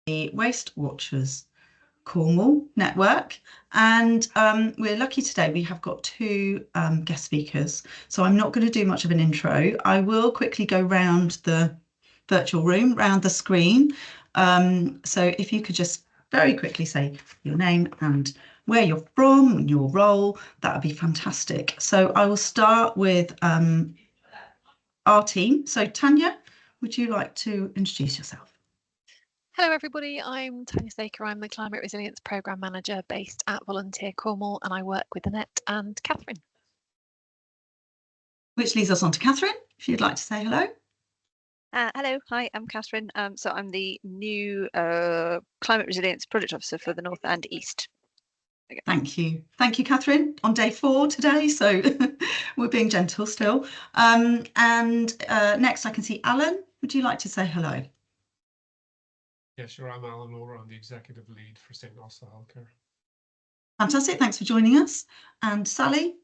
the Waste Watchers Cornwall network, and we're lucky today. We have got two guest speakers, so I'm not going to do much of an intro. I will quickly go round the virtual room, round the screen. So if you could just very quickly say your name and where you're from and your role, that would be fantastic. So I will start with our team. So Tanya, would you like to introduce yourself? Hello everybody, I'm Tanya Staker. I'm the Climate Resilience Programme Manager based at Volunteer Cornwall, and I work with Annette and Catherine. Which leads us on to Catherine, if you'd like to say hello. Hello, hi, I'm Catherine. So I'm the new Climate Resilience Project Officer for the North and East. Thank you. Thank you, Catherine. On day 4 today, so we're being gentle still. And next I can see Alan. Would you like to say hello? Yeah, sure. I'm Alan Moore. I'm the Executive Lead for St. Austell Healthcare. Fantastic. Thanks for joining us. And Sally?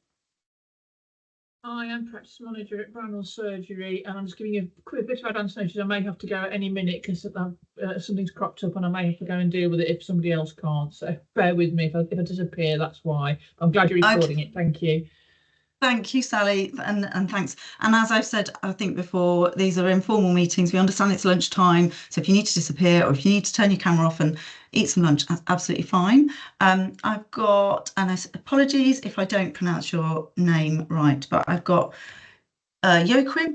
I am Practice Manager at Bramwell Surgery, and I'm just giving you a quick bit of advance notice. I may have to go at any minute because something's cropped up and I may have to go and deal with it if somebody else can't. So bear with me if I disappear, that's why. I'm glad you're recording it. Thank you. Thank you, Sally, and thanks. And as I've said, I think before, these are informal meetings. We understand it's lunchtime, so if you need to disappear or if you need to turn your camera off and eat some lunch, that's absolutely fine. I've got, and apologies if I don't pronounce your name right, but I've got Joachim.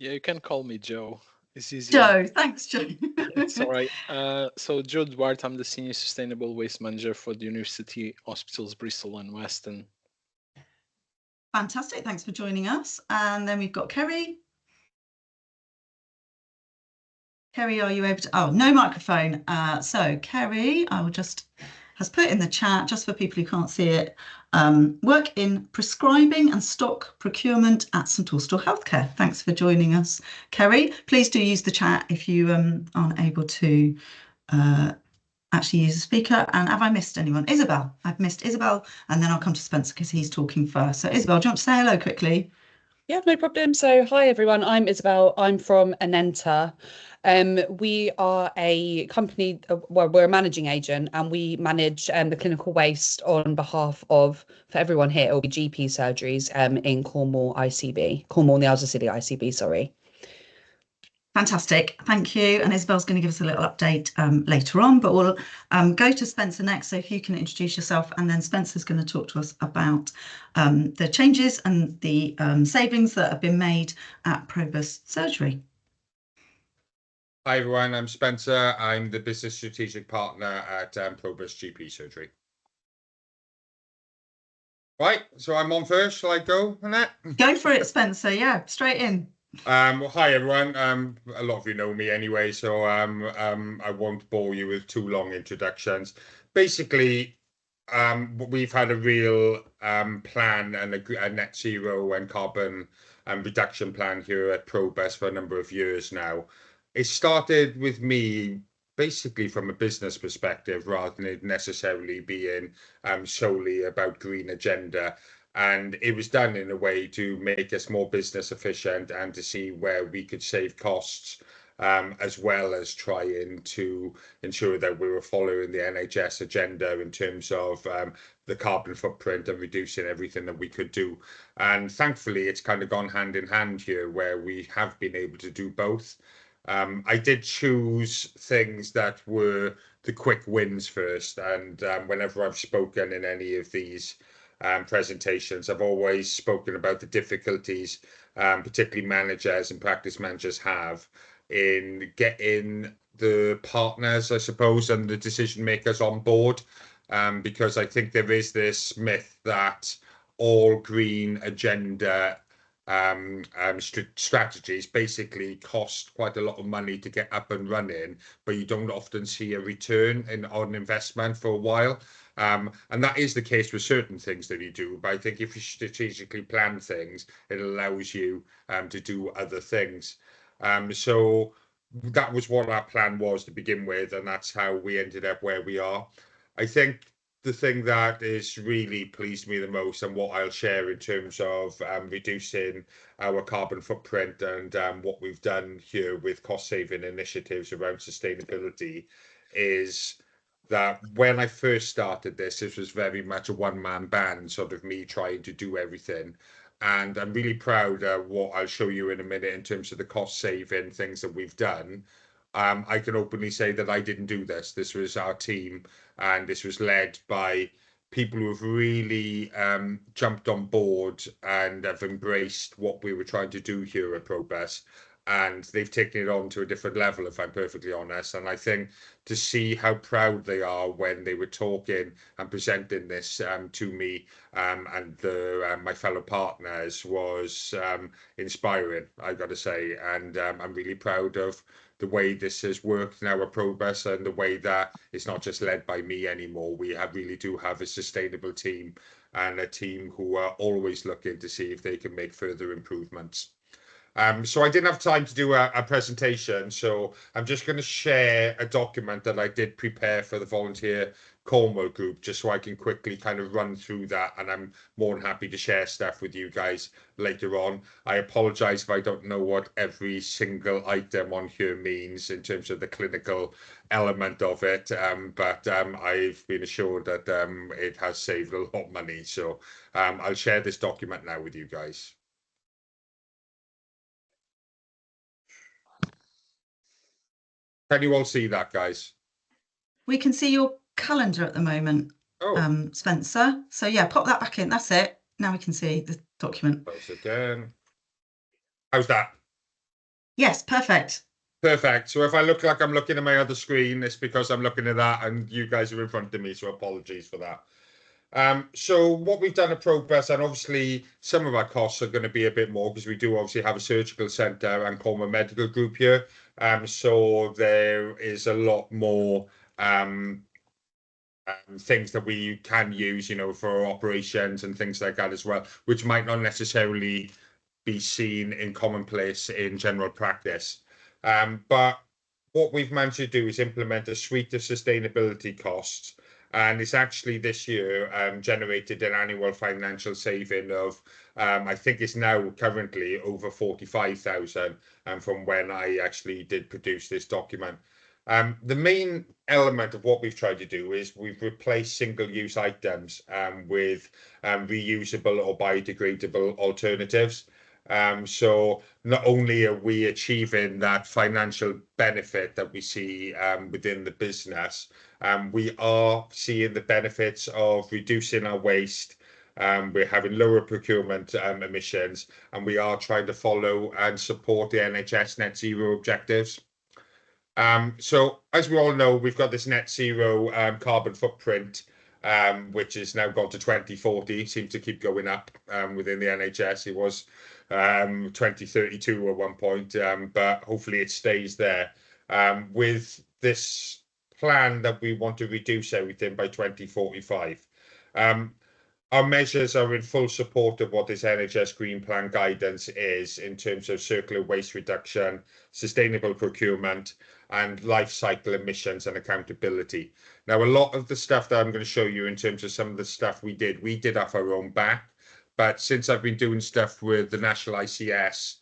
Yeah, you can call me Joe. It's easy. Joe, thanks, Joe. It's all right. So Joe Duarte, I'm the Senior Sustainable Waste Manager for the University Hospitals Bristol and Weston. Fantastic, thanks for joining us. And then we've got Kerry. Kerry, are you able to? Oh, no microphone. So Kerry, has put in the chat, just for people who can't see it, work in prescribing and stock procurement at St Austell Healthcare. Thanks for joining us, Kerry. Please do use the chat if you aren't able to actually use a speaker. And have I missed anyone? Isabelle. I've missed Isabelle, and then I'll come to Spencer because he's talking first. So Isabelle, do you want to say hello quickly? Yeah, no problem. So hi everyone, I'm Isabelle. I'm from Anenta. We are a company, well, we're a managing agent, and we manage the clinical waste on behalf of, for everyone here, it will be GP surgeries in Cornwall ICB, Cornwall and the Isles of Scilly ICB, sorry. Fantastic, thank you. And Isabelle's going to give us a little update later on, but we'll go to Spencer next. So if you can introduce yourself, and then Spencer's going to talk to us about the changes and the savings that have been made at Probus Surgery. Hi everyone, I'm Spencer. I'm the Business Strategic Partner at Probus GP Surgery. Right, so I'm on first. Shall I go, Annette? Go for it, Spencer. Yeah, straight in. Well, hi everyone. A lot of you know me anyway, so I won't bore you with too long introductions. Basically, we've had a real plan and a net zero and carbon reduction plan here at Probus for a number of years now. It started with me basically from a business perspective rather than it necessarily being solely about green agenda. And it was done in a way to make us more business efficient and to see where we could save costs, as well as trying to ensure that we were following the NHS agenda in terms of the carbon footprint and reducing everything that we could do. And thankfully, it's kind of gone hand in hand here where we have been able to do both. I did choose things that were the quick wins first. And whenever I've spoken in any of these presentations, I've always spoken about the difficulties, particularly managers and practice managers have in getting the partners, I suppose, and the decision makers on board, because I think there is this myth that all green agenda strategies basically cost quite a lot of money to get up and running, but you don't often see a return on investment for a while. And that is the case with certain things that you do. But I think if you strategically plan things, it allows you to do other things. So that was what our plan was to begin with, and that's how we ended up where we are. I think the thing that is really pleased me the most, and what I'll share in terms of reducing our carbon footprint and what we've done here with cost-saving initiatives around sustainability, is that when I first started this was very much a one-man band, sort of me trying to do everything. And I'm really proud of what I'll show you in a minute in terms of the cost-saving things that we've done. I can openly say that I didn't do this. This was our team, and this was led by people who have really jumped on board and have embraced what we were trying to do here at Probus. And they've taken it on to a different level, if I'm perfectly honest. And I think to see how proud they are when they were talking and presenting this to me and my fellow partners was inspiring, I've got to say. And I'm really proud of the way this has worked now at Probus, and the way that it's not just led by me anymore. We really do have a sustainable team, and a team who are always looking to see if they can make further improvements. So I didn't have time to do a presentation, so I'm just going to share a document that I did prepare for the volunteer Cornwall group, just so I can quickly kind of run through that, and I'm more than happy to share stuff with you guys later on. I apologise if I don't know what every single item on here means in terms of the clinical element of it, but I've been assured that it has saved a lot of money. So I'll share this document now with you guys. Can you all see that, guys? We can see your calendar at the moment, Spencer. So yeah, pop that back in. That's it. Now we can see the document. Close again. How's that? Yes, perfect. Perfect. So if I look like I'm looking at my other screen, it's because I'm looking at that and you guys are in front of me, so apologies for that. So what we've done at Probus, and obviously some of our costs are going to be a bit more because we do obviously have a surgical centre and Cornwall Medical Group here. So there is a lot more things that we can use, you know, for operations and things like that as well, which might not necessarily be seen in commonplace in general practice. But what we've managed to do is implement a suite of sustainability costs. And it's actually this year generated an annual financial saving of, I think it's now currently over 45,000 from when I actually did produce this document. The main element of what we've tried to do is we've replaced single-use items with reusable or biodegradable alternatives. So not only are we achieving that financial benefit that we see within the business, we are seeing the benefits of reducing our waste. We're having lower procurement emissions, and we are trying to follow and support the NHS net zero objectives. So as we all know, we've got this net zero carbon footprint, which has now gone to 2040, seems to keep going up within the NHS. It was 2032 at one point, but hopefully it stays there. With this plan that we want to reduce everything by 2045. Our measures are in full support of what this NHS Green Plan guidance is in terms of circular waste reduction, sustainable procurement, and life cycle emissions and accountability. Now, a lot of the stuff that I'm going to show you in terms of some of the stuff we did off our own back. But since I've been doing stuff with the National ICS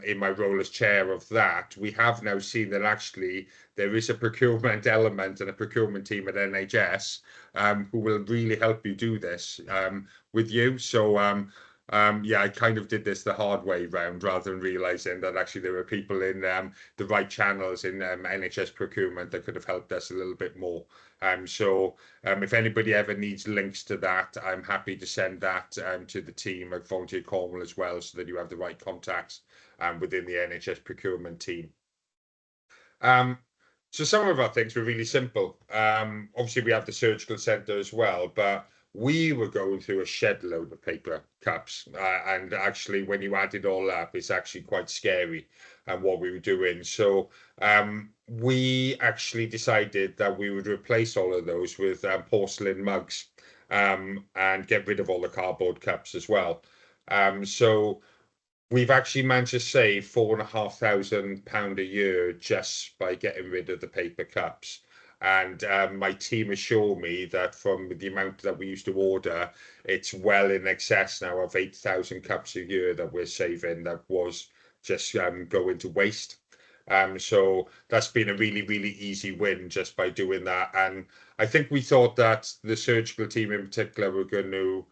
in my role as chair of that, we have now seen that actually there is a procurement element and a procurement team at NHS who will really help you do this with you. So yeah, I kind of did this the hard way round rather than realizing that actually there were people in the right channels in NHS procurement that could have helped us a little bit more. So if anybody ever needs links to that, I'm happy to send that to the team at Volunteer Cornwall as well, so that you have the right contacts within the NHS procurement team. So some of our things were really simple. Obviously, we have the surgical centre as well, but we were going through a shed load of paper cups. And actually, when you add it all up, it's actually quite scary what we were doing. So we actually decided that we would replace all of those with porcelain mugs and get rid of all the cardboard cups as well. So we've actually managed to save £4,500 a year just by getting rid of the paper cups. And my team assure me that from the amount that we used to order, it's well in excess now of 8,000 cups a year that we're saving that was just going to waste. So that's been a really, really easy win just by doing that. And I think we thought that the surgical team in particular were going to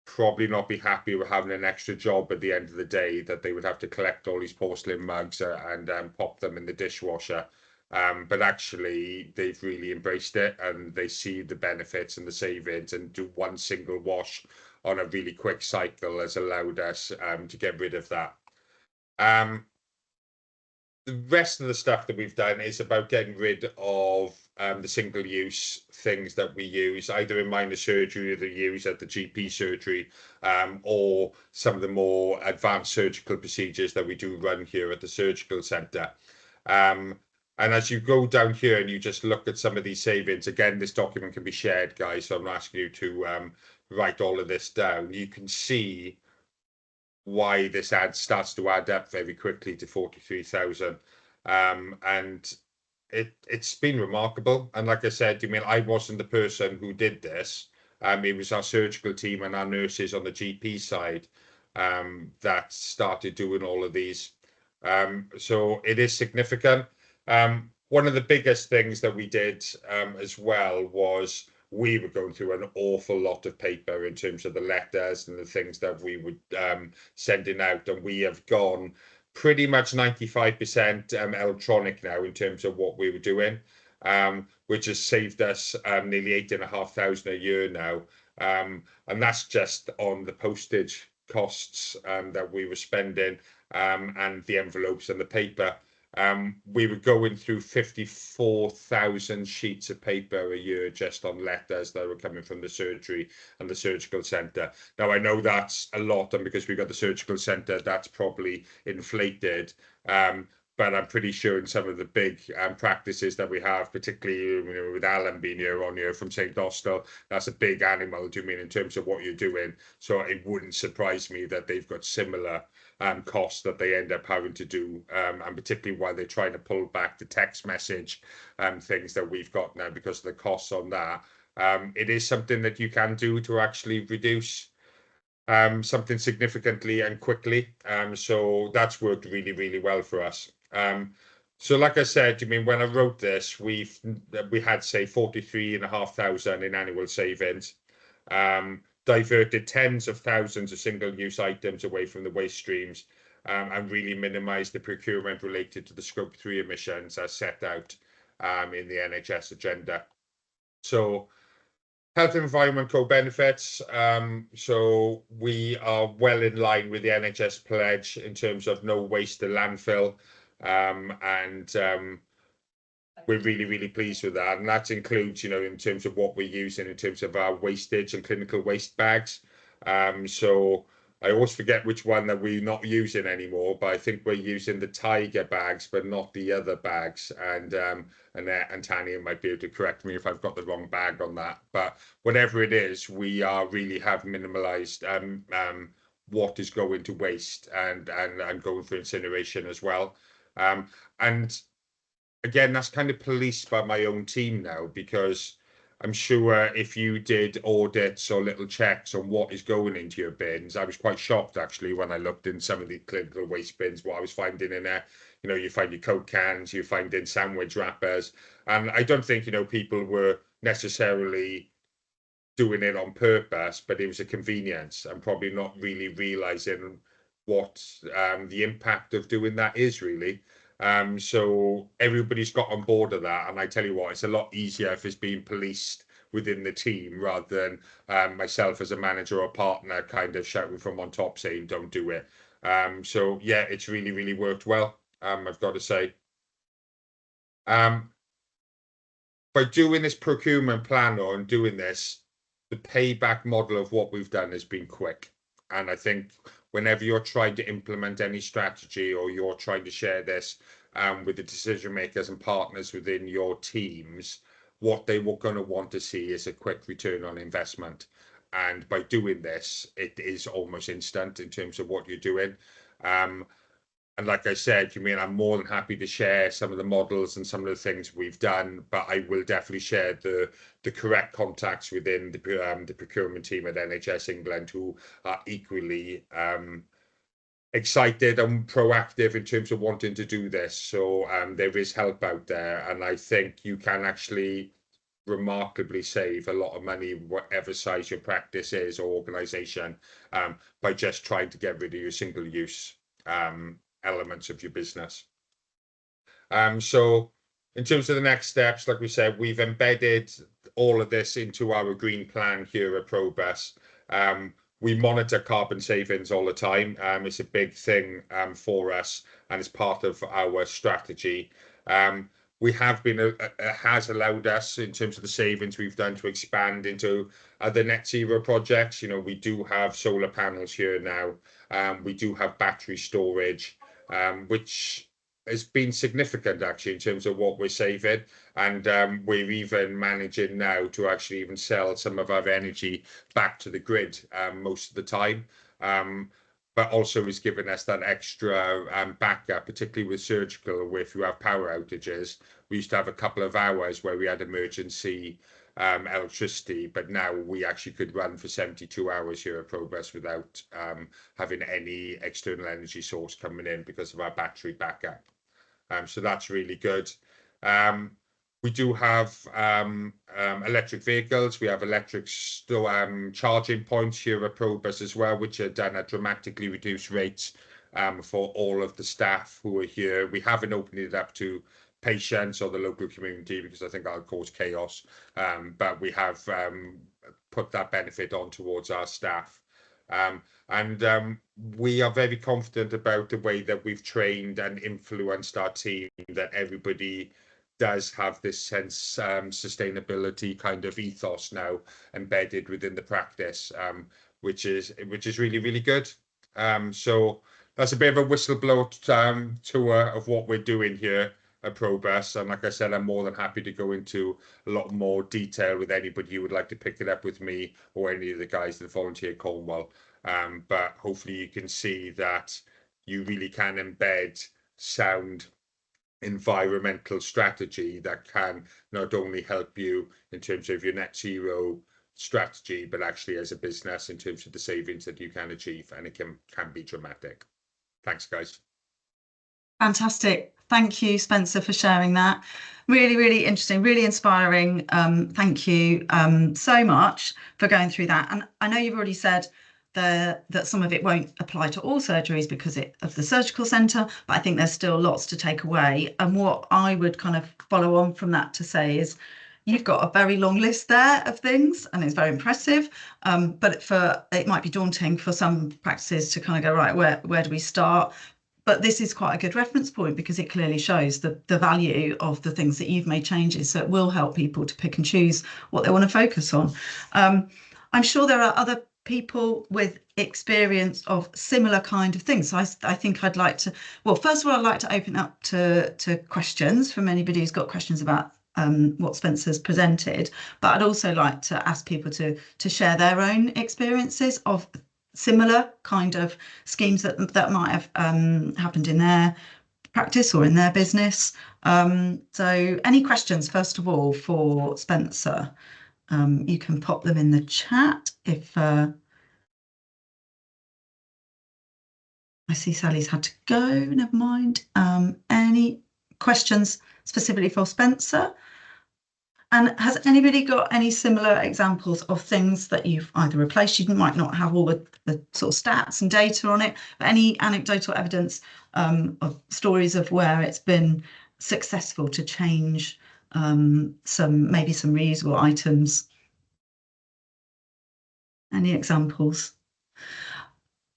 probably not be happy with having an extra job at the end of the day, that they would have to collect all these porcelain mugs and pop them in the dishwasher. But actually, they've really embraced it, and they see the benefits and the savings, and do one single wash on a really quick cycle has allowed us to get rid of that. The rest of the stuff that we've done is about getting rid of the single-use things that we use, either in minor surgery that we use at the GP surgery, or some of the more advanced surgical procedures that we do run here at the surgical centre. And as you go down here and you just look at some of these savings, again, this document can be shared, guys, so I'm asking you to write all of this down. You can see why this starts to add up very quickly to 43,000. And it's been remarkable. And like I said, I mean, I wasn't the person who did this. It was our surgical team and our nurses on the GP side that started doing all of these. So it is significant. One of the biggest things that we did as well was we were going through an awful lot of paper in terms of the letters and the things that we would sending out, and we have gone pretty much 95% electronic now in terms of what we were doing, which has saved us nearly 8,500 a year now, and that's just on the postage costs that we were spending and the envelopes and the paper. We were going through 54,000 sheets of paper a year just on letters that were coming from the surgery and the surgical centre. Now, I know that's a lot, and because we've got the surgical centre, that's probably inflated. But I'm pretty sure in some of the big practices that we have, particularly with Alan being here from St. Austell, that's a big animal, do you mean, in terms of what you're doing? So it wouldn't surprise me that they've got similar costs that they end up having to do, and particularly while they're trying to pull back the text message things that we've got now because of the costs on that. It is something that you can do to actually reduce something significantly and quickly. So that's worked really, really well for us. So like I said, I mean, when I wrote this, we had, say, 43,500 in annual savings, diverted tens of thousands of single-use items away from the waste streams, and really minimised the procurement related to the Scope 3 emissions as set out in the NHS agenda. So health and environment co-benefits. So we are well in line with the NHS pledge in terms of no waste to landfill. And we're really, really pleased with that. And that includes, in terms of what we're using in terms of our wastage and clinical waste bags. So I always forget which one that we're not using anymore, but I think we're using the Tiger bags, but not the other bags. And Tanya might be able to correct me if I've got the wrong bag on that. But whatever it is, we really have minimalised what is going to waste and going for incineration as well. And again, that's kind of policed by my own team now, because I'm sure if you did audits or little checks on what is going into your bins, I was quite shocked actually when I looked in some of the clinical waste bins, what I was finding in there. You find your Coke cans, you find in sandwich wrappers, and I don't think, people were necessarily doing it on purpose, but it was a convenience and probably not really realising what the impact of doing that is really. So everybody's got on board of that, and I tell you what, it's a lot easier if it's being policed within the team rather than myself as a manager or partner kind of shouting from on top saying don't do it. So yeah, it's really, really worked well, I've got to say. By doing this procurement plan and doing this, the payback model of what we've done has been quick. And I think whenever you're trying to implement any strategy or you're trying to share this with the decision makers and partners within your teams, what they were going to want to see is a quick return on investment. And by doing this, it is almost instant in terms of what you're doing. like I said, I'm more than happy to share some of the models and some of the things we've done, but I will definitely share the correct contacts within the procurement team at NHS England, who are equally excited and proactive in terms of wanting to do this. So there is help out there, and I think you can actually remarkably save a lot of money, whatever size your practice is or organization, by just trying to get rid of your single-use elements of your business. So in terms of the next steps, like we said, we've embedded all of this into our green plan here at Probus. We monitor carbon savings all the time. It's a big thing for us, and it's part of our strategy. We have been, has allowed us, in terms of the savings we've done, to expand into other net zero projects. We do have solar panels here now. We do have battery storage, which has been significant actually in terms of what we're saving, and we're even managing now to actually even sell some of our energy back to the grid most of the time, but also is giving us that extra backup, particularly with surgical, where if you have power outages. We used to have a couple of hours where we had emergency electricity, but now we actually could run for 72 hours here at Probus without having any external energy source coming in because of our battery backup. So that's really good. We do have electric vehicles. We have electric charging points here at Probus as well, which are done at dramatically reduced rates for all of the staff who are here. We haven't opened it up to patients or the local community because I think that'll cause chaos, but we have put that benefit on towards our staff. And we are very confident about the way that we've trained and influenced our team, that everybody does have this sense sustainability kind of ethos now embedded within the practice, which is really, really good. So that's a bit of a whistleblower tour of what we're doing here at Probus, and like I said, I'm more than happy to go into a lot more detail with anybody who would like to pick it up with me or any of the guys that volunteer at Cornwall. But hopefully you can see that you really can embed sound environmental strategy that can not only help you in terms of your net zero strategy, but actually as a business in terms of the savings that you can achieve, and it can be dramatic. Thanks, guys. Fantastic. Thank you, Spencer, for sharing that. Really, really interesting, really inspiring. Thank you so much for going through that. And I know you've already said that some of it won't apply to all surgeries because of the surgical centre, but I think there's still lots to take away. And what I would kind of follow on from that to say is you've got a very long list there of things, and it's very impressive. But it might be daunting for some practices to kind of go, right, where do we start? But this is quite a good reference point because it clearly shows the value of the things that you've made changes. So it will help people to pick and choose what they want to focus on. I'm sure there are other people with experience of similar kind of things. So I think I'd like to, well, first of all, I'd like to open up to questions from anybody who's got questions about what Spencer's presented. But I'd also like to ask people to share their own experiences of similar kind of schemes that might have happened in their practice or in their business. So any questions, first of all, for Spencer? You can pop them in the chat if I see Sally's had to go, never mind. Any questions specifically for Spencer? And has anybody got any similar examples of things that you've either replaced? You might not have all the sort of stats and data on it, but any anecdotal evidence of stories of where it's been successful to change maybe some reusable items? Any examples?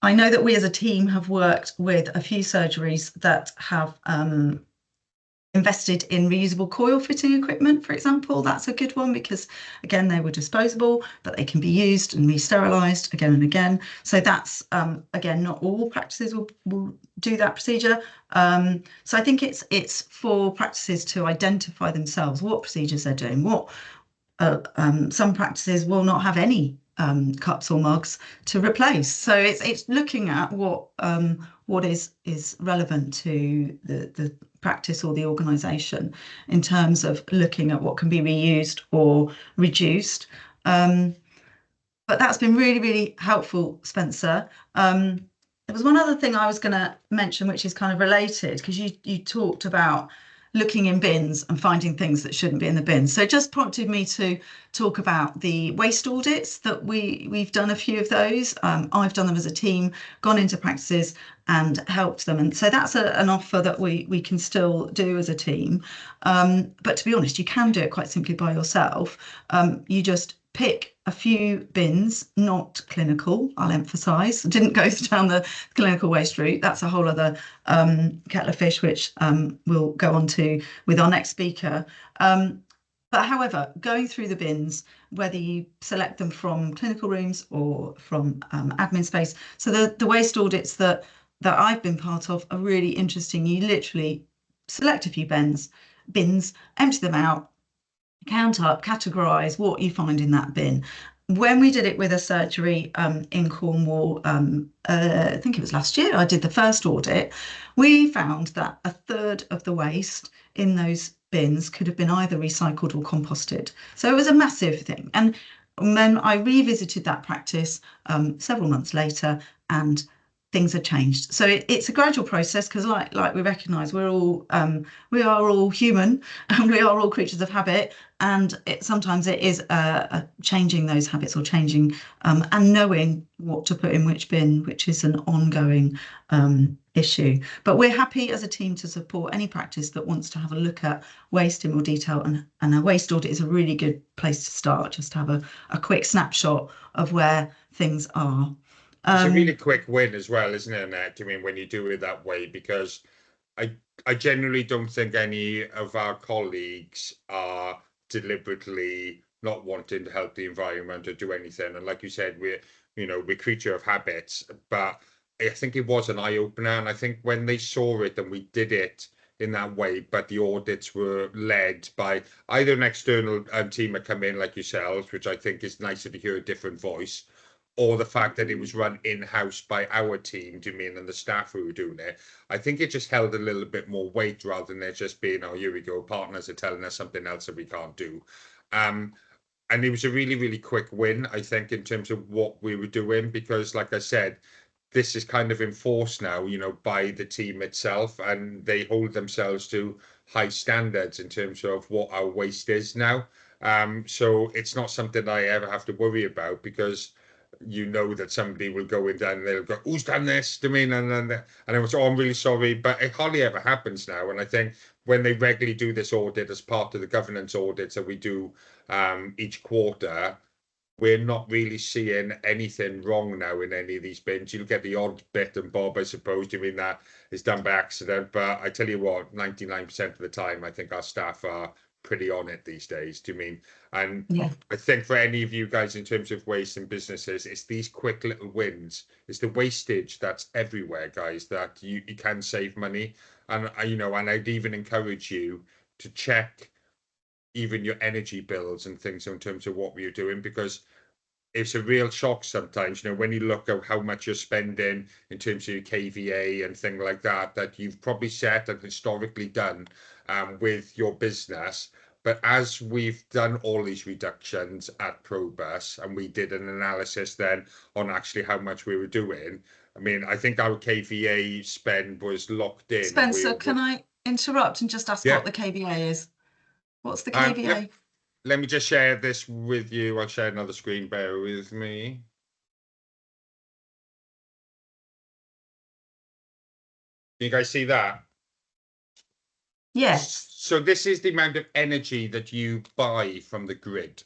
I know that we as a team have worked with a few surgeries that have invested in reusable coil fitting equipment, for example. That's a good one because, again, they were disposable, but they can be used and re-sterilised again and again. So that's, again, not all practices will do that procedure. So I think it's for practices to identify themselves what procedures they're doing. Some practices will not have any cups or mugs to replace. So it's looking at what what is relevant to the practice or the organisation in terms of looking at what can be reused or reduced. But that's been really, really helpful, Spencer. There was one other thing I was going to mention, which is kind of related, because you talked about looking in bins and finding things that shouldn't be in the bins. So it just prompted me to talk about the waste audits that we've done a few of those. I've done them as a team, gone into practices and helped them. And so that's an offer that we can still do as a team. But to be honest, you can do it quite simply by yourself. You just pick a few bins, not clinical, I'll emphasise. Didn't go down the clinical waste route. That's a whole other kettle of fish, which we'll go on to with our next speaker. But however, going through the bins, whether you select them from clinical rooms or from admin space. So the waste audits that I've been part of are really interesting. You literally select a few bins, empty them out, count up, categorise what you find in that bin. When we did it with a surgery in Cornwall, I think it was last year, I did the first audit, we found that a third of the waste in those bins could have been either recycled or composted. So it was a massive thing. And then I revisited that practice several months later, and things have changed. So it's a gradual process, because like we recognise, we are all human and we are all creatures of habit, and sometimes it is changing those habits or changing and knowing what to put in which bin, which is an ongoing issue. But we're happy as a team to support any practice that wants to have a look at waste in more detail, and a waste audit is a really good place to start, just to have a quick snapshot of where things are. It's a really quick win as well, isn't it, Annette? I mean, when you do it that way, because I generally don't think any of our colleagues are deliberately not wanting to help the environment or do anything. And like you said, we're creature of habits, but I think it was an eye-opener. And I think when they saw it and we did it in that way, but the audits were led by either an external team that come in like yourselves, which I think is nicer to hear a different voice, or the fact that it was run in-house by our team, do you mean, and the staff who were doing it, I think it just held a little bit more weight rather than it just being, oh, here we go, partners are telling us something else that we can't do. And it was a really, really quick win, I think, in terms of what we were doing, because like I said, this is kind of enforced now, by the team itself, and they hold themselves to high standards in terms of what our waste is now. So it's not something I ever have to worry about, because that somebody will go in there and they'll go, who's done this? Do you mean? And I was, oh, I'm really sorry, but it hardly ever happens now. And I think when they regularly do this audit as part of the governance audits that we do each quarter, we're not really seeing anything wrong now in any of these bins. You'll get the odd bit and bob, I suppose. Do you mean that is done by accident? But I tell you what, 99% of the time, I think our staff are pretty on it these days. Do you mean? And yeah. I think for any of you guys in terms of waste and businesses, it's these quick little wins. It's the wastage that's everywhere, guys, that you can save money. And and I'd even encourage you to check even your energy bills and things in terms of what we're doing, because it's a real shock sometimes, when you look at how much you're spending in terms of your KVA and things like that, that you've probably set and historically done with your business. But as we've done all these reductions at Probus, and we did an analysis then on actually how much we were doing, I mean, I think our KVA spend was locked in. Spencer, can I interrupt and just ask what the KVA is? What's the KVA? Let me just share this with you. I'll share another screen. Bear with me. Can you guys see that? Yes. So this is the amount of energy that you buy from the grid,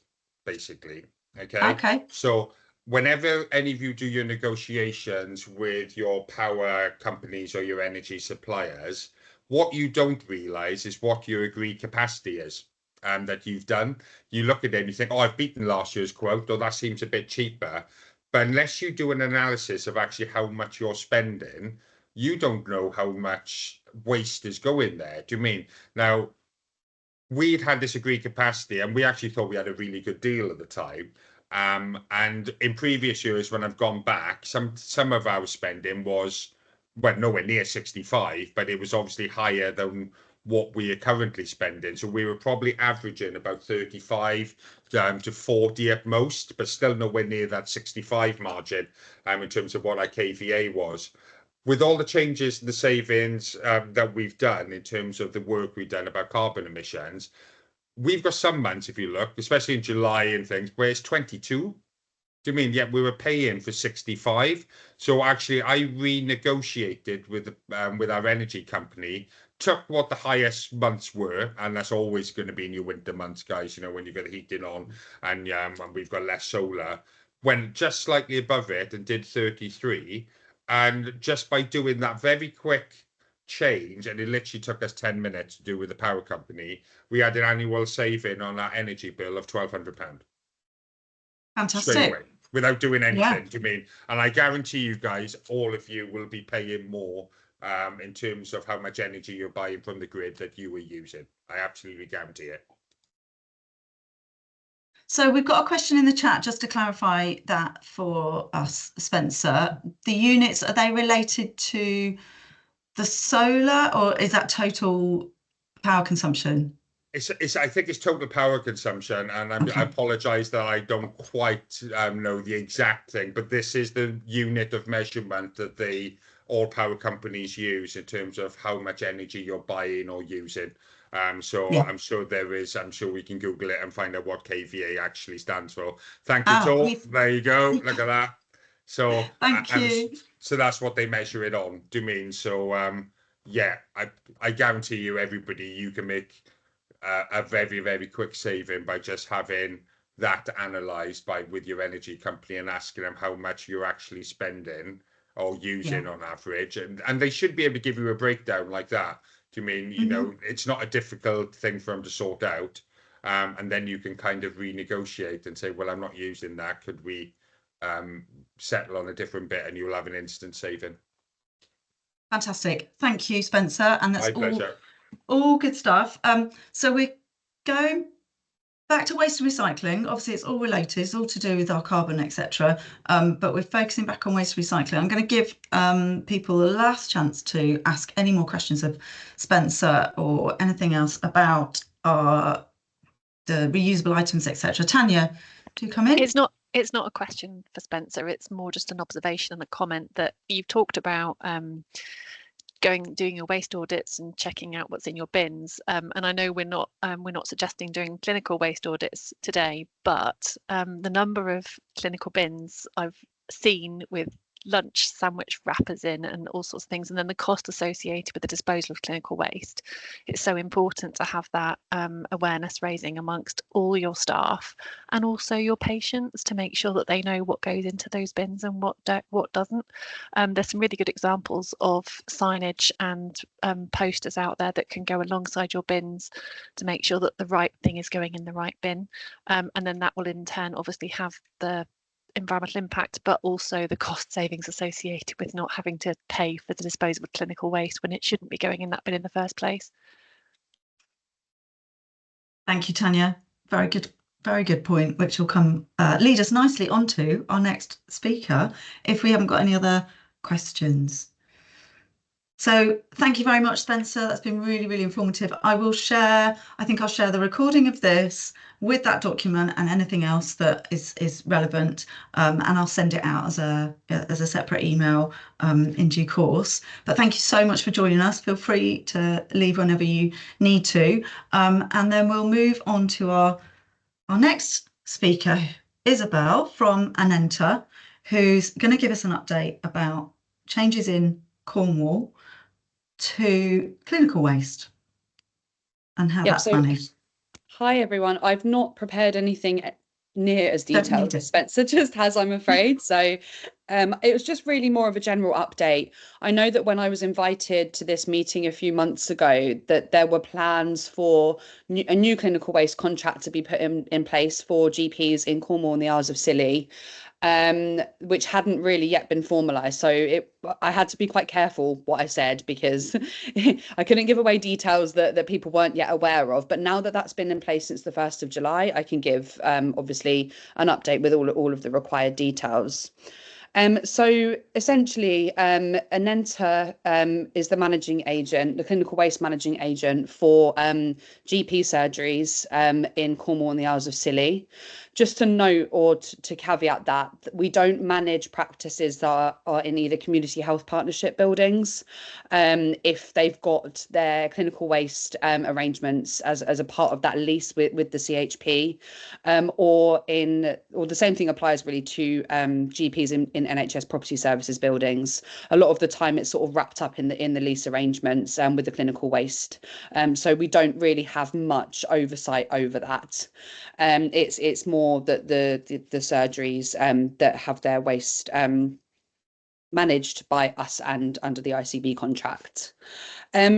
basically. Okay. So whenever any of you do your negotiations with your power companies or your energy suppliers, what you don't realize is what your agreed capacity is. That you've done. You look at it and you think, oh, I've beaten last year's quote, or that seems a bit cheaper. But unless you do an analysis of actually how much you're spending, you don't know how much waste is going there. Do you mean? Now, we'd had this agreed capacity, and we actually thought we had a really good deal at the time. And in previous years, when I've gone back, some of our spending was well, nowhere near 65, but it was obviously higher than what we are currently spending. So we were probably averaging about 35 to 40 at most, but still nowhere near that 65 margin in terms of what our KVA was. With all the changes, the savings that we've done in terms of the work we've done about carbon emissions, we've got some months, if you look, especially in July and things, where it's 22. Do you mean, yeah, we were paying for 65. So actually, I renegotiated with our energy company, took what the highest months were, and that's always going to be in your winter months, guys, you know, when you've got the heating on and we've got less solar, went just slightly above it and did 33. And just by doing that very quick change, and it literally took us 10 minutes to do with the power company, we had an annual saving on our energy bill of £1,200. Fantastic. Straight away, without doing anything. Yeah. Do you mean? And I guarantee you guys, all of you will be paying more in terms of how much energy you're buying from the grid that you were using. I absolutely guarantee it. So we've got a question in the chat just to clarify that for us, Spencer. The units, are they related to the solar, or is that total power consumption? I think it's total power consumption, and I apologise that I don't quite know the exact thing, but this is the unit of measurement that all power companies use in terms of how much energy you're buying or using. So yeah. I'm sure we can Google it and find out what KVA actually stands for. Thank you, Toph. There you go. Look at that. So thank you. So that's what they measure it on. Do you mean? So yeah, I guarantee you, everybody, you can make a very, very quick saving by just having that analysed with your energy company and asking them how much you're actually spending or using on average, and they should be able to give you a breakdown like that. Do you mean, you know, it's not a difficult thing for them to sort out, and then you can kind of renegotiate and say, well, I'm not using that, could we settle on a different bit, and you'll have an instant saving. Fantastic, thank you, Spencer, and that's my pleasure. All good stuff. So we're going back to waste and recycling. Obviously, it's all related, it's all to do with our carbon, etc. But we're focusing back on waste and recycling. I'm going to give people the last chance to ask any more questions of Spencer or anything else about the reusable items, etc. Tanya, do you come in? It's not a question for Spencer. It's more just an observation and a comment that you've talked about. Doing your waste audits and checking out what's in your bins, and I know we're not suggesting doing clinical waste audits today, but the number of clinical bins I've seen with lunch sandwich wrappers in and all sorts of things, and then the cost associated with the disposal of clinical waste, it's so important to have that awareness raising amongst all your staff and also your patients to make sure that they know what goes into those bins and what doesn't. There's some really good examples of signage and posters out there that can go alongside your bins to make sure that the right thing is going in the right bin, and then that will in turn obviously have the environmental impact, but also the cost savings associated with not having to pay for the disposal of clinical waste when it shouldn't be going in that bin in the first place. Thank you, Tanya. Very good point, which will come lead us nicely onto our next speaker if we haven't got any other questions. So thank you very much, Spencer. That's been really, really informative. I think I'll share the recording of this with that document and anything else that is relevant, and I'll send it out as a separate email in due course. But thank you so much for joining us. Feel free to leave whenever you need to, and then we'll move on to our next speaker, Isabelle from Anenta, who's going to give us an update about changes in Cornwall to clinical waste and how that's managed. Hi everyone, I've not prepared anything near as detailed as Spencer just has, I'm afraid. So it was just really more of a general update. I know that when I was invited to this meeting a few months ago, that there were plans for a new clinical waste contract to be put in place for GPs in Cornwall and the Isles of Scilly, which hadn't really yet been formalised. So I had to be quite careful what I said, because I couldn't give away details that people weren't yet aware of. But now that that's been in place since the 1st of July, I can give obviously an update with all of the required details. So essentially, Anenta is the managing agent, the clinical waste managing agent for GP surgeries in Cornwall and the Isles of Scilly. Just to note or to caveat that we don't manage practices that are in either community health partnership buildings, if they've got their clinical waste arrangements as a part of that lease with the CHP, or the same thing applies really to GPs in NHS property services buildings. A lot of the time it's sort of wrapped up in the lease arrangements with the clinical waste. So we don't really have much oversight over that. It's more that the surgeries that have their waste managed by us and under the ICB contract.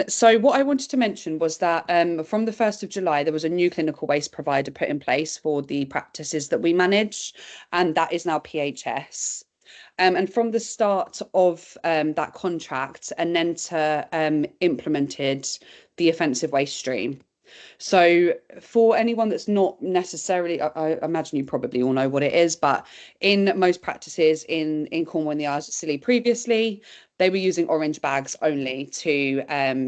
So what I wanted to mention was that from the 1st of July, there was a new clinical waste provider put in place for the practices that we manage, and that is now PHS. And from the start of that contract, Anenta implemented the offensive waste stream. So for anyone that's not necessarily, I imagine you probably all know what it is, but in most practices in Cornwall and the Isles of Scilly previously, they were using orange bags only to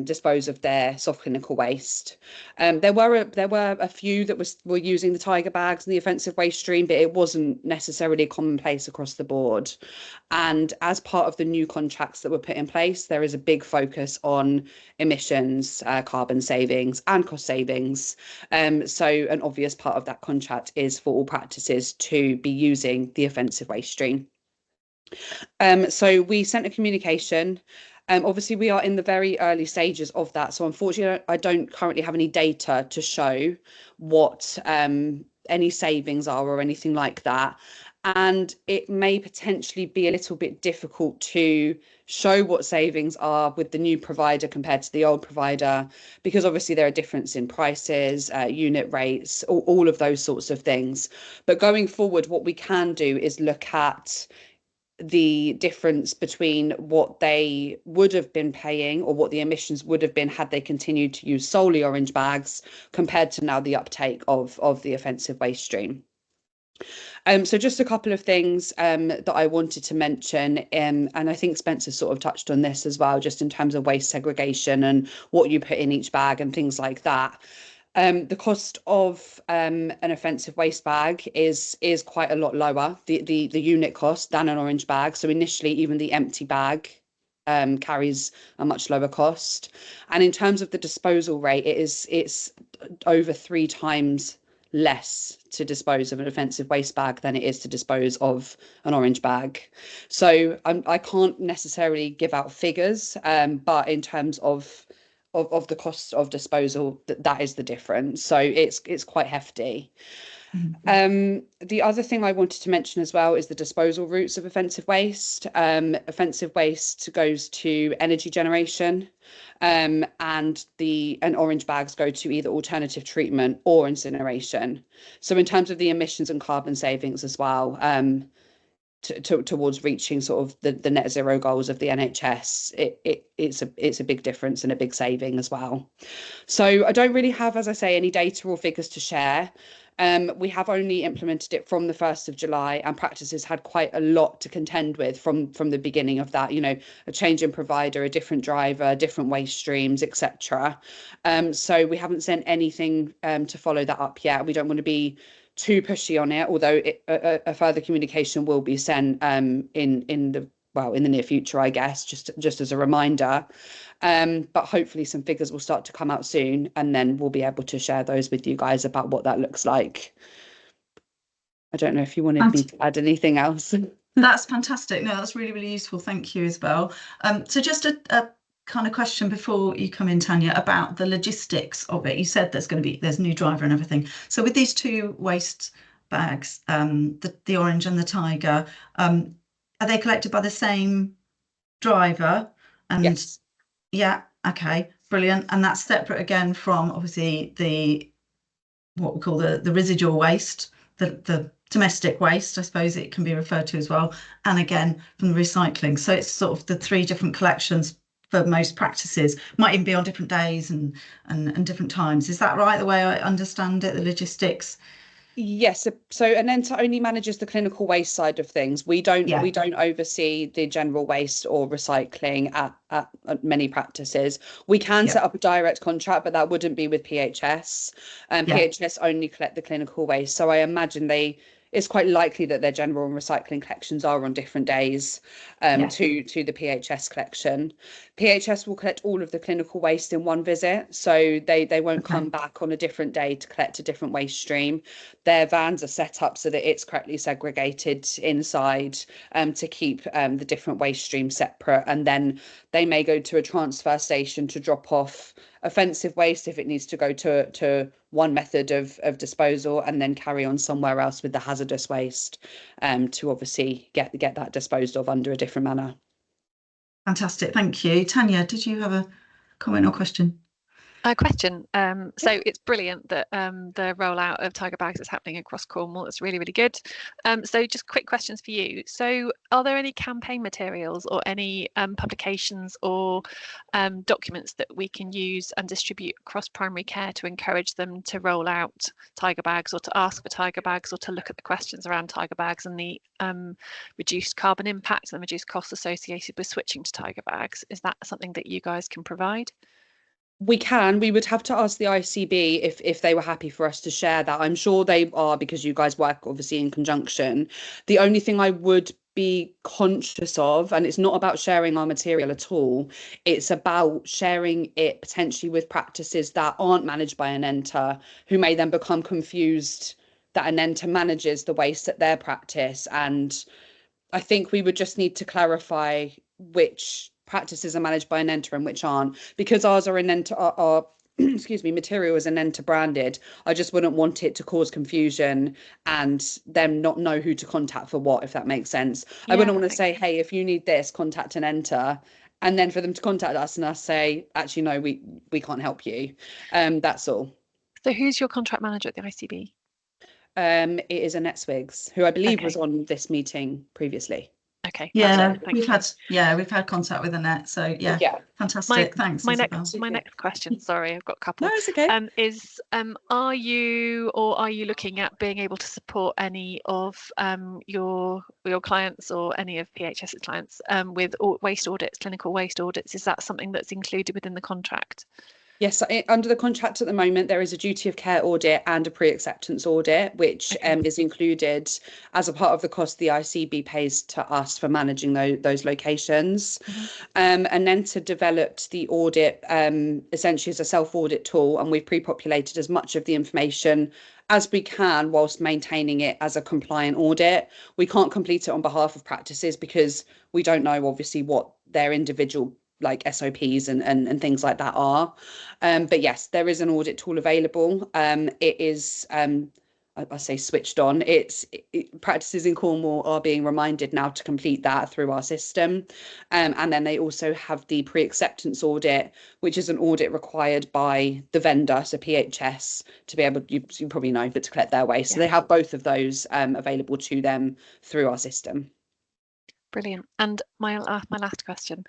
dispose of their soft clinical waste. There were a few that were using the tiger bags and the offensive waste stream, but it wasn't necessarily commonplace across the board. And as part of the new contracts that were put in place, there is a big focus on emissions, carbon savings and cost savings. So an obvious part of that contract is for all practices to be using the offensive waste stream. So we sent a communication. Obviously, we are in the very early stages of that. So unfortunately, I don't currently have any data to show what any savings are or anything like that. And it may potentially be a little bit difficult to show what savings are with the new provider compared to the old provider, because obviously there are differences in prices, unit rates, all of those sorts of things. But going forward, what we can do is look at the difference between what they would have been paying or what the emissions would have been had they continued to use solely orange bags compared to now the uptake of the offensive waste stream. So just a couple of things that I wanted to mention, and I think Spencer sort of touched on this as well, just in terms of waste segregation and what you put in each bag and things like that. The cost of an offensive waste bag is quite a lot lower, the unit cost, than an orange bag. So initially, even the empty bag carries a much lower cost. And in terms of the disposal rate, it's over 3 times less to dispose of an offensive waste bag than it is to dispose of an orange bag. So I can't necessarily give out figures, but in terms of the cost of disposal, that is the difference. So it's quite hefty. Mm-hmm. The other thing I wanted to mention as well is the disposal routes of offensive waste. Offensive waste goes to energy generation, and orange bags go to either alternative treatment or incineration. So in terms of the emissions and carbon savings as well, towards reaching sort of the net zero goals of the NHS, it's a big difference and a big saving as well. So I don't really have, as I say, any data or figures to share. We have only implemented it from the 1st of July, and practices had quite a lot to contend with from the beginning of that, a change in provider, a different driver, different waste streams, etc. So we haven't sent anything to follow that up yet. We don't want to be too pushy on it, although a further communication will be sent in the near future, I guess, just as a reminder. But hopefully some figures will start to come out soon, and then we'll be able to share those with you guys about what that looks like. I don't know if you wanted me to add anything else. That's fantastic. No, that's really, really useful. Thank you, Isabelle. So just a kind of question before you come in, Tanya, about the logistics of it. You said there's a new driver and everything. So with these 2 waste bags, the orange and the tiger, are they collected by the same driver? And yes. Yeah, okay, brilliant. And that's separate again from obviously what we call the residual waste, the domestic waste, I suppose it can be referred to as well, and again from the recycling. So it's sort of the 3 different collections for most practices, might even be on different days and different times. Is that right, the way I understand it, the logistics? Yes, so Anenta only manages the clinical waste side of things. We don't Yeah. oversee the general waste or recycling at many practices. We can set up a direct contract, but that wouldn't be with PHS. PHS only collect the clinical waste. So I imagine it's quite likely that their general and recycling collections are on different days to the PHS collection. PHS will collect all of the clinical waste in one visit, so they won't come back on a different day to collect a different waste stream. Their vans are set up so that it's correctly segregated inside to keep the different waste streams separate, and then they may go to a transfer station to drop off offensive waste if it needs to go to one method of disposal, and then carry on somewhere else with the hazardous waste to obviously get that disposed of under a different manner. Fantastic, thank you. Tanya, did you have a comment or question? A question. So it's brilliant that the rollout of Tiger Bags is happening across Cornwall. It's really, really good. So just quick questions for you. So are there any campaign materials or any publications or documents that we can use and distribute across primary care to encourage them to roll out Tiger Bags, or to ask for Tiger Bags, or to look at the questions around Tiger Bags and the reduced carbon impact and reduced costs associated with switching to Tiger Bags? Is that something that you guys can provide? We would have to ask the ICB if they were happy for us to share that. I'm sure they are, because you guys work obviously in conjunction. The only thing I would be conscious of, and it's not about sharing our material at all, it's about sharing it potentially with practices that aren't managed by Anenta, who may then become confused that Anenta manages the waste at their practice. And I think we would just need to clarify which practices are managed by Anenta and which aren't, because ours are Anenta, our excuse me, material is Anenta branded. I just wouldn't want it to cause confusion and them not know who to contact for what, if that makes sense. I wouldn't want to say, hey, if you need this, contact Anenta, and then for them to contact us and us say, actually, no, we can't help you. That's all. So who's your contract manager at the ICB? It is Annette Swiggs, who I believe was on this meeting previously. Okay. Yeah, we've had contact with Annette. So yeah. Fantastic. Thanks. My next question. Sorry, I've got a couple. No, it's okay. Is are you looking at being able to support any of your clients or any of PHS's clients with waste audits, clinical waste audits? Is that something that's included within the contract? Yes, under the contract at the moment, there is a duty of care audit and a pre-acceptance audit, which is included as a part of the cost the ICB pays to us for managing those locations. Anenta developed the audit essentially as a self-audit tool, and we've pre-populated as much of the information as we can whilst maintaining it as a compliant audit. We can't complete it on behalf of practices because we don't know obviously what their individual SOPs and things like that are. But yes, there is an audit tool available. It is, I say switched on. Practices in Cornwall are being reminded now to complete that through our system. And then they also have the pre-acceptance audit, which is an audit required by the vendor, so PHS, to be able, you probably know, but to collect their waste. So they have both of those available to them through our system. Brilliant. And my last question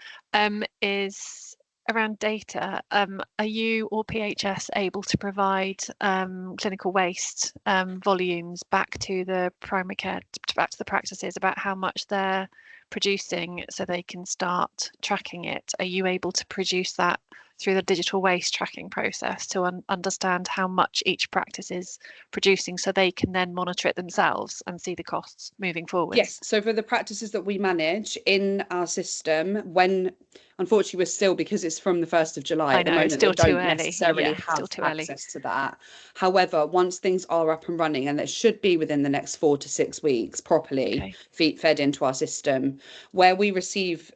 is around data. Are you or PHS able to provide clinical waste volumes back to the primary care, back to the practices, about how much they're producing so they can start tracking it? Are you able to produce that through the digital waste tracking process to understand how much each practice is producing, so they can then monitor it themselves and see the costs moving forward? Yes, so for the practices that we manage in our system, when unfortunately we're still, because it's from the 1st of July at the moment, still they too don't early. necessarily have access to that. However, once things are up and running, and it should be within the next 4 to 6 weeks properly fed into our system, where we receive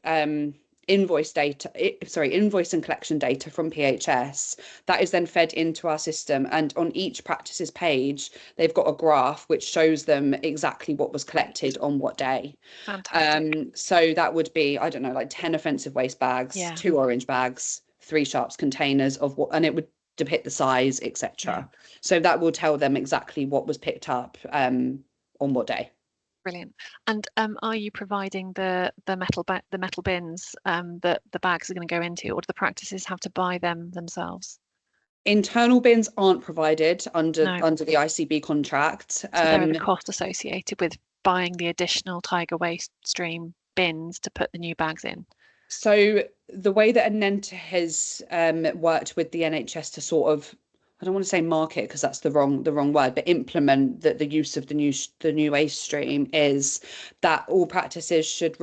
invoice and collection data from PHS, that is then fed into our system, and on each practice's page they've got a graph which shows them exactly what was collected on what day. Fantastic. So that would be, I don't know, like 10 offensive waste bags, 2 orange bags, 3 sharps containers of what, and it would depict the size, etc. So that will tell them exactly what was picked up on what day. Brilliant. And are you providing the metal bins that the bags are going to go into, or do the practices have to buy them themselves? Internal bins aren't provided under No. the ICB contract. So there is a cost associated with buying the additional Tiger waste stream bins to put the new bags in. So the way that Anenta has worked with the NHS to sort of, I don't want to say market because that's the wrong word, but implement the use of the new waste stream is that all practices should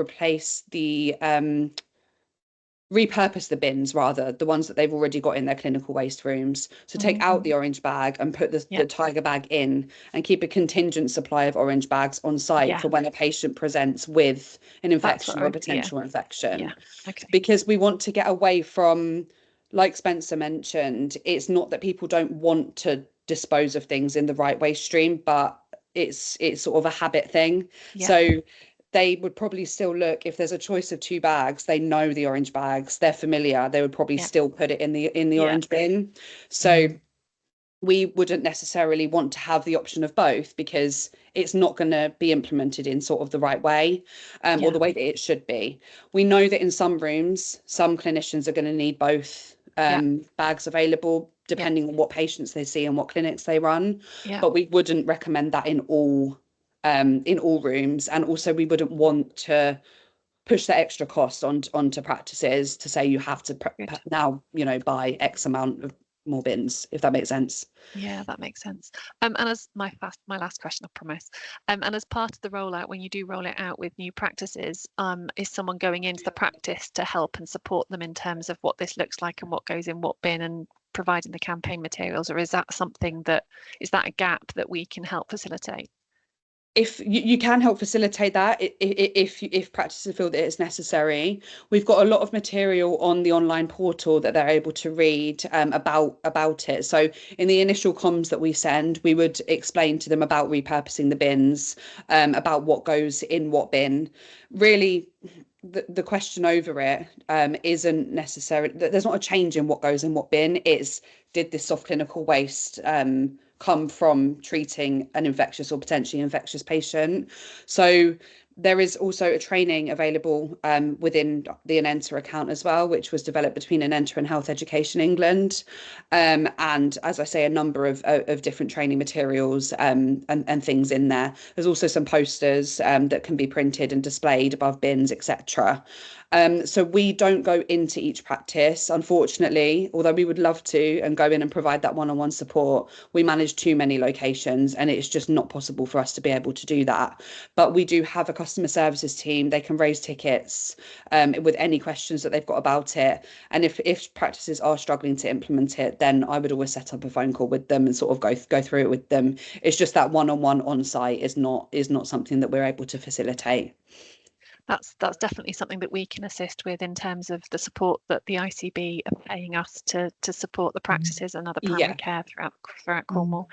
repurpose the bins, rather, the ones that they've already got in their clinical waste rooms. So take out the orange bag and put the Tiger bag in, and keep a contingent supply of orange bags on site for when a patient presents with an infection or a potential infection. Okay. Because we want to get away from, like Spencer mentioned, it's not that people don't want to dispose of things in the right waste stream, but it's sort of a habit thing. So they would probably still look, if there's a choice of 2 bags, they know the orange bags, they're familiar, they would probably still put it in the orange bin. So we wouldn't necessarily want to have the option of both, because it's not going to be implemented in sort of the right way, or the way that it should be. We know that in some rooms, some clinicians are going to need both bags available, depending on what patients they see and what clinics they run. But we wouldn't recommend that in all rooms, and also we wouldn't want to push that extra cost onto practices to say you have to now buy X amount of more bins, if that makes sense. Yeah, that makes sense. And as my last question, I promise. And as part of the rollout, when you do roll it out with new practices, is someone going into the practice to help and support them in terms of what this looks like and what goes in what bin, and providing the campaign materials, or is that a gap that we can help facilitate? If you can help facilitate that, if practices feel that it's necessary. We've got a lot of material on the online portal that they're able to read about it. So in the initial comms that we send, we would explain to them about repurposing the bins, about what goes in what bin. Really, the question over it isn't necessarily, there's not a change in what goes in what bin. It's, did this soft clinical waste come from treating an infectious or potentially infectious patient? So there is also a training available within the Anenta account as well, which was developed between Anenta and Health Education England. And as I say, a number of different training materials and things in there. There's also some posters that can be printed and displayed above bins, etc. So we don't go into each practice, unfortunately, although we would love to and go in and provide that one-on-one support. We manage too many locations and it's just not possible for us to be able to do that. But we do have a customer services team. They can raise tickets with any questions that they've got about it. And if practices are struggling to implement it, then I would always set up a phone call with them and sort of go through it with them. It's just that one-on-one on site is not something that we're able to facilitate. That's definitely something that we can assist with in terms of the support that the ICB are paying us to support the practices and other primary care throughout Cornwall.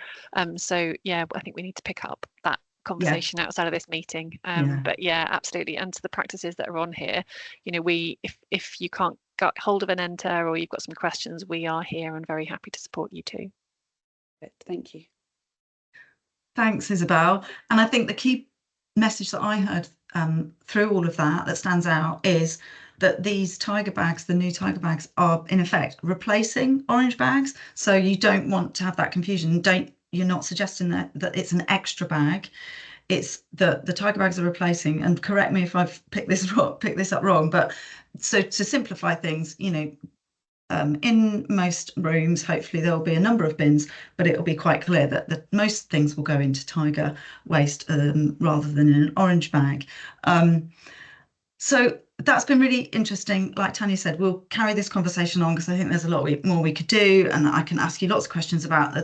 So yeah, I think we need to pick up that conversation outside of this meeting. But yeah, absolutely. And to the practices that are on here, if you can't get hold of Anenta or you've got some questions, we are here and very happy to support you too. Thank you. Thanks, Isabelle. And I think the key message that I heard through all of that stands out is that these Tiger bags, the new Tiger bags, are in effect replacing orange bags. So you don't want to have that confusion. You're not suggesting that it's an extra bag. It's the Tiger bags are replacing, and correct me if I've picked this up wrong, but so to simplify things, in most rooms, hopefully there'll be a number of bins, but it'll be quite clear that most things will go into Tiger waste rather than in an orange bag. So that's been really interesting. Like Tanya said, we'll carry this conversation on because I think there's a lot more we could do, and I can ask you lots of questions about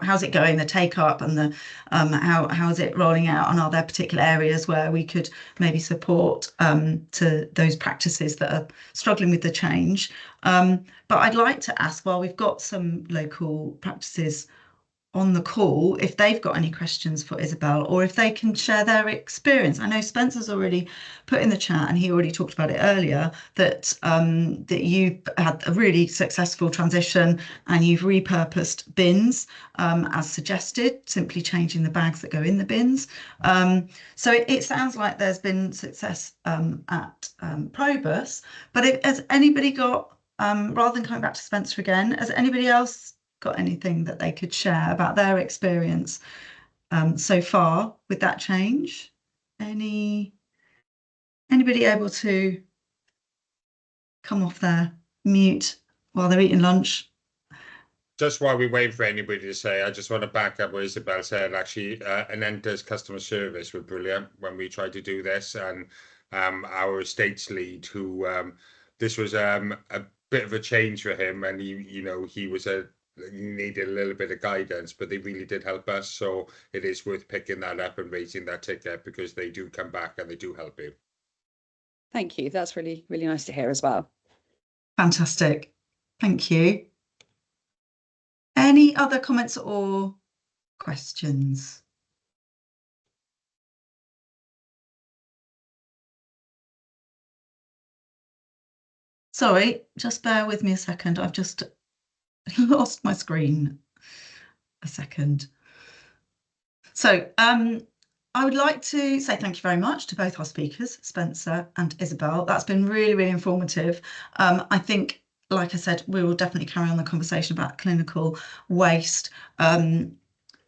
how's it going, the take up, and the how is it rolling out, and are there particular areas where we could maybe support to those practices that are struggling with the change. But I'd like to ask, while we've got some local practices on the call, if they've got any questions for Isabelle, or if they can share their experience. I know Spencer's already put in the chat, and he already talked about it earlier, that that you've had a really successful transition and you've repurposed bins as suggested, simply changing the bags that go in the bins. So it sounds like there's been success at Probus, but has anybody got, rather than coming back to Spencer again, has anybody else got anything that they could share about their experience so far with that change? Anybody able to come off their mute while they're eating lunch? Just while we wait for anybody to say, I just want to back up what Isabelle said. Actually, Anenta's customer service were brilliant when we tried to do this, and our estates lead, who this was a bit of a change for him, and he was he needed a little bit of guidance, but they really did help us. So it is worth picking that up and raising that ticket, because they do come back and they do help you. Thank you. That's really, really nice to hear as well. Fantastic. Thank you. Any other comments or questions? Sorry, just bear with me a second. I've just lost my screen a second. So I would like to say thank you very much to both our speakers, Spencer and Isabelle. That's been really, really informative. I think, like I said, we will definitely carry on the conversation about clinical waste. Helen,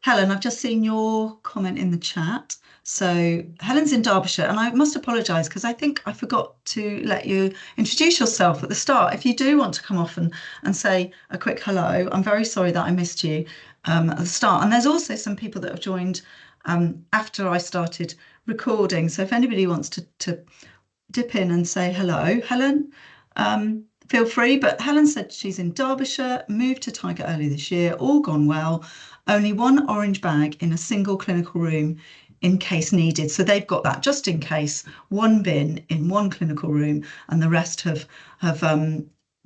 I've just seen your comment in the chat. So Helen's in Derbyshire, and I must apologise because I think I forgot to let you introduce yourself at the start. If you do want to come off and say a quick hello, I'm very sorry that I missed you at the start. And there's also some people that have joined after I started recording. So if anybody wants to dip in and say hello, Helen, feel free. But Helen said she's in Derbyshire, moved to Tiger early this year, all gone well. Only one orange bag in a single clinical room in case needed. So they've got that just in case, one bin in one clinical room, and the rest have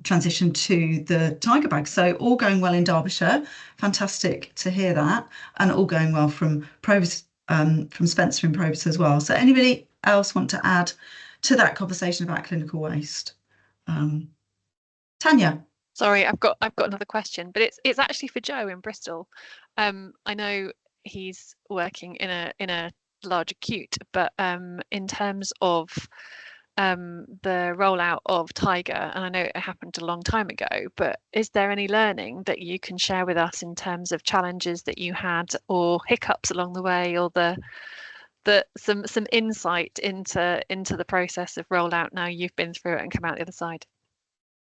transitioned to the Tiger bag. So all going well in Derbyshire. Fantastic to hear that, and all going well from Probus, from Spencer and Probus as well. So anybody else want to add to that conversation about clinical waste? Tanya. Sorry, I've got another question, but it's actually for Joe in Bristol. I know he's working in a large acute, but in terms of the rollout of Tiger, and I know it happened a long time ago, but is there any learning that you can share with us in terms of challenges that you had, or hiccups along the way, or some insight into the process of rollout now you've been through it and come out the other side?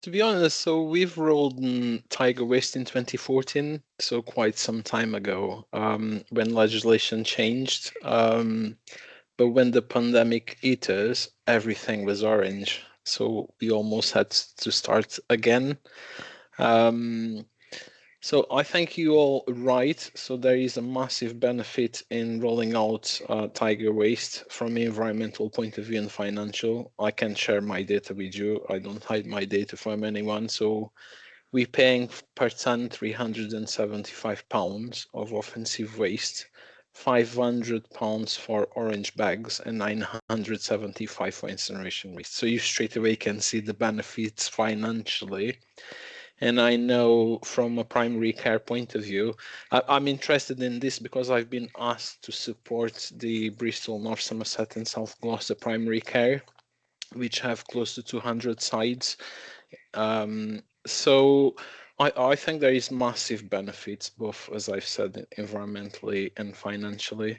To be honest, so we've rolled in Tiger Waste in 2014, so quite some time ago, when legislation changed. But when the pandemic hit us, everything was orange, so we almost had to start again. So I think you all right. So there is a massive benefit in rolling out Tiger Waste from an environmental point of view and financial. I can share my data with you. I don't hide my data from anyone. So we're paying per ton £375 of offensive waste, £500 for orange bags, and £975 for incineration waste. So you straight away can see the benefits financially. And I know from a primary care point of view, I'm interested in this because I've been asked to support the Bristol, North Somerset and South Gloucester primary care, which have close to 200 sites. So I think there is massive benefits, both, as I've said, environmentally and financially.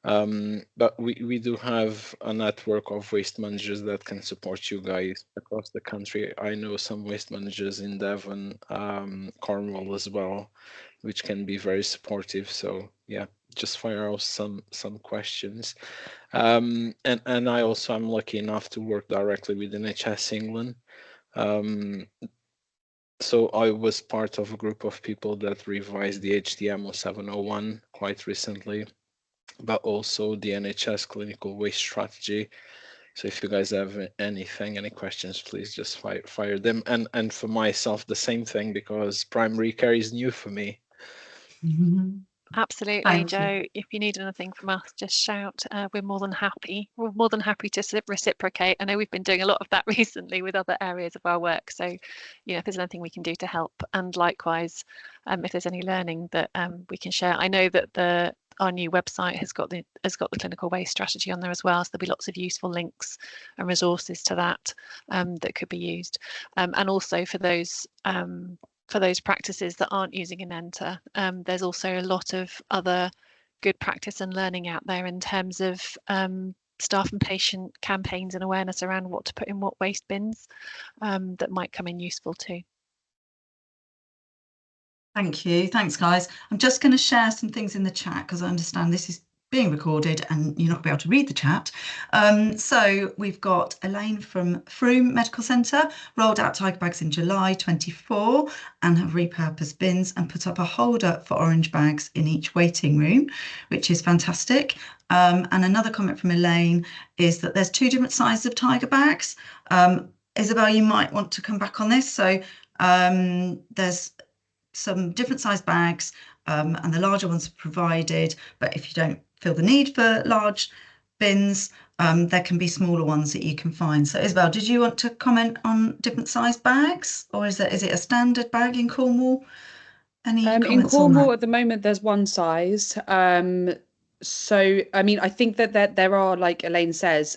But we do have a network of waste managers that can support you guys across the country. I know some waste managers in Devon, Cornwall as well, which can be very supportive. So yeah, just fire out some questions. And I also am lucky enough to work directly with NHS England. So I was part of a group of people that revised the HDMO 701 quite recently, but also the NHS clinical waste strategy. So if you guys have any questions, please just fire them. And for myself, the same thing, because primary care is new for me. Mm-hmm. Absolutely, Thank Joe. If you need anything from us, just shout. We're more than happy. We're more than happy to reciprocate. I know we've been doing a lot of that recently with other areas of our work. So, if there's anything we can do to help, and likewise, if there's any learning that we can share. I know that our new website has got the clinical waste strategy on there as well. So there'll be lots of useful links and resources to that that could be used. And also for those for those practices that aren't using Anenta. There's also a lot of other good practice and learning out there in terms of staff and patient campaigns and awareness around what to put in what waste bins that might come in useful too. Thank you. Thanks, guys. I'm just going to share some things in the chat because I understand this is being recorded and you're not going to be able to read the chat. So we've got Elaine from Frome Medical Centre, rolled out tiger bags in July 24 and have repurposed bins and put up a holder for orange bags in each waiting room, which is fantastic. And another comment from Elaine is that there's 2 different sizes of tiger bags. Isabelle, you might want to come back on this. So there's some different size bags and the larger ones are provided, but if you don't feel the need for large bins, there can be smaller ones that you can find. So Isabelle, did you want to comment on different size bags, or is it a standard bag in Cornwall? Any in comments on Cornwall that? at the moment there's one size. So I mean, I think that there are, like Elaine says,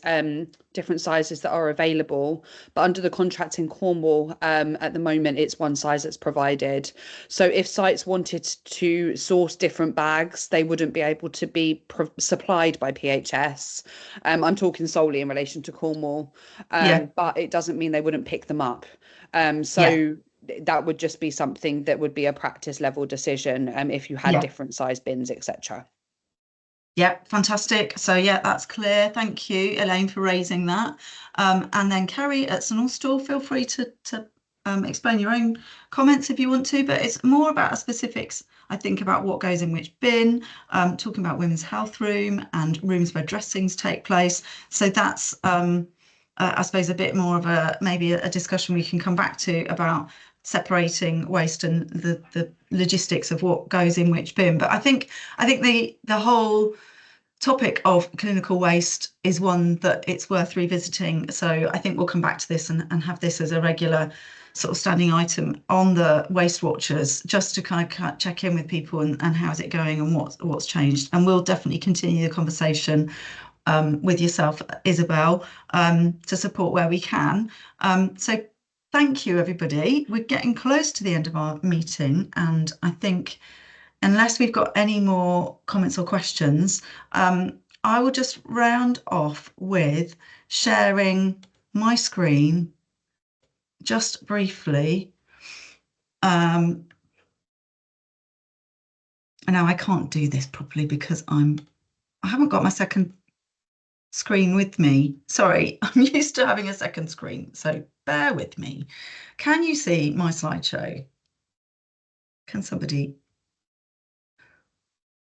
different sizes that are available, but under the contract in Cornwall at the moment it's one size that's provided. So if sites wanted to source different bags, they wouldn't be able to be supplied by PHS. I'm talking solely in relation to Cornwall, but it doesn't mean they wouldn't pick them up. That would just be something that would be a practice level decision if you had different size bins, etc. Yeah, fantastic. So yeah, that's clear. Thank you, Elaine, for raising that. And then Carrie at St Austell, feel free to explain your own comments if you want to, but it's more about specifics, I think, about what goes in which bin, talking about women's health room and rooms where dressings take place. So that's, I suppose, a bit more of maybe a discussion we can come back to about separating waste and the logistics of what goes in which bin. But I think the whole topic of clinical waste is one that it's worth revisiting. So I think we'll come back to this and have this as a regular sort of standing item on the Waste Watchers, just to kind of check in with people and how's it going and what's changed. And we'll definitely continue the conversation with yourself, Isabelle, to support where we can. So thank you, everybody. We're getting close to the end of our meeting, and I think, unless we've got any more comments or questions, I will just round off with sharing my screen just briefly. Now I can't do this properly because I haven't got my second screen with me. Sorry, I'm used to having a second screen, so bear with me. Can you see my slideshow? Can somebody?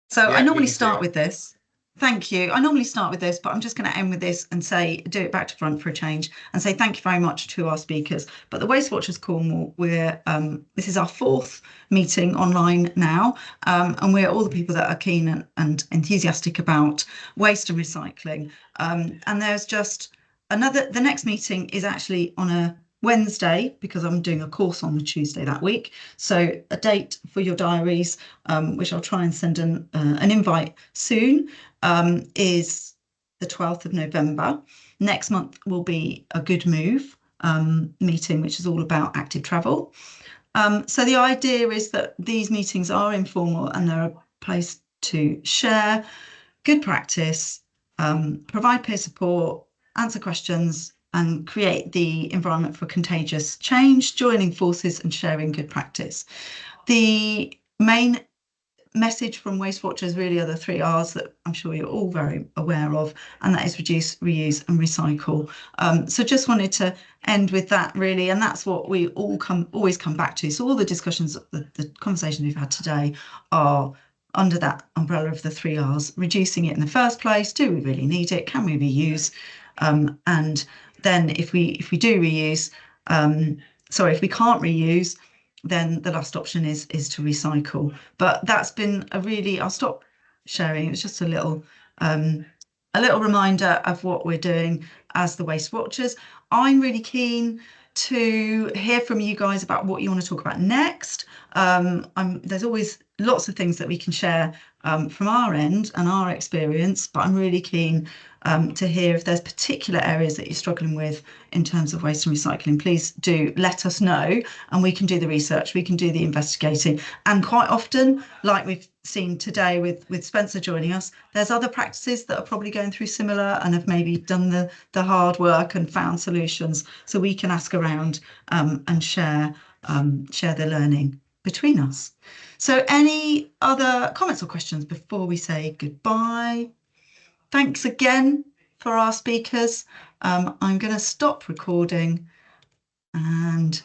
So I normally start with this. Thank you. I normally start with this, but I'm just going to end with this and say, do it back to front for a change and say thank you very much to our speakers. But the Waste Watchers Cornwall, this is our 4th meeting online now, and we're all the people that are keen and enthusiastic about waste and recycling. And there's just the next meeting is actually on a Wednesday, because I'm doing a course on the Tuesday that week. So a date for your diaries, which I'll try and send an invite soon, is the 12th of November. Next month will be a Good Move meeting, which is all about active travel. So the idea is that these meetings are informal and they're a place to share good practice, provide peer support, answer questions, and create the environment for contagious change, joining forces and sharing good practice. The main message from Waste Watchers really are the 3 R's that I'm sure you're all very aware of, and that is reduce, reuse and recycle. So just wanted to end with that really, and that's what we always come back to. So all the discussions, the conversations we've had today are under that umbrella of the 3 R's, reducing it in the first place. Do we really need it? Can we reuse? And then if we do reuse, if we can't reuse, then the last option is to recycle. But that's been I'll stop sharing. It was just a little reminder of what we're doing as the Waste Watchers. I'm really keen to hear from you guys about what you want to talk about next. There's always lots of things that we can share from our end and our experience, but I'm really keen to hear if there's particular areas that you're struggling with in terms of waste and recycling. Please do let us know, and we can do the research, we can do the investigating. And quite often, like we've seen today with Spencer joining us, there's other practices that are probably going through similar and have maybe done the hard work and found solutions. So we can ask around and share the learning between us. So any other comments or questions before we say goodbye? Thanks again for our speakers. I'm going to stop recording and